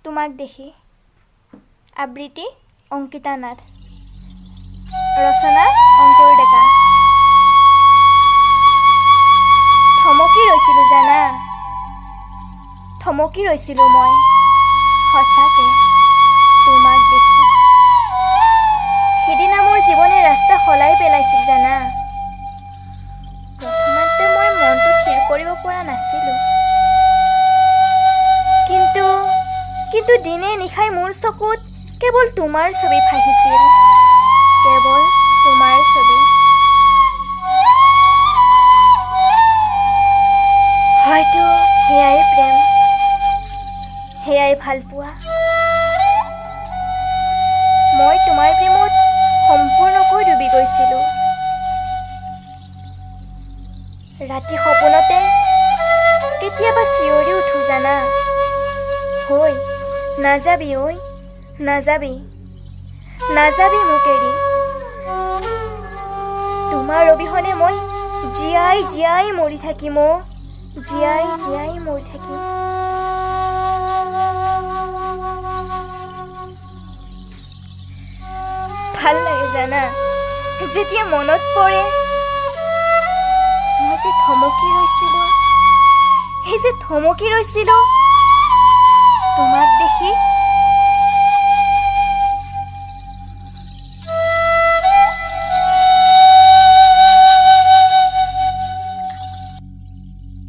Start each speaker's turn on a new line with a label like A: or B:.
A: তোমাক দেখি। আবৃত্তি অংকিতা নাথ, ৰচনা অংকুৰ ডেকা। থমকি ৰৈছিলোঁ জানা, থমকি ৰৈছিলোঁ মই সঁচাকে তোমাক দেখি। সিদিনা মোৰ জীৱনে ৰাস্তা সলাই পেলাইছিল জানা। প্ৰথমতে মই মনটো থিৰ কৰিব পৰা নাছিলোঁ, কিন্তু দিনে নিশাই মোৰ চকুত কেৱল তোমাৰ ছবি ভাহিছিল, কেৱল তোমাৰ ছবি। হয়তো সেয়াই প্ৰেম, সেয়াই ভালপোৱা। মই তোমাৰ প্ৰেমত সম্পূৰ্ণকৈ ডুবি গৈছিলোঁ। ৰাতি সপোনতে কেতিয়াবা চিঞৰি উঠো জানা, হৈ নাযাবি ঐ, নাযাবি, নাযাবি মোক এৰি। তোমাৰ অবিহনে মই জীয়াই জীয়াই মৰি থাকিম, জীয়াই জীয়াই মৰি থাকিম। ভাল লাগে জানা, যেতিয়া মনত পৰে মই যে থমকি ৰৈছিলোঁ, থমকি ৰৈছিলোঁ তোমাক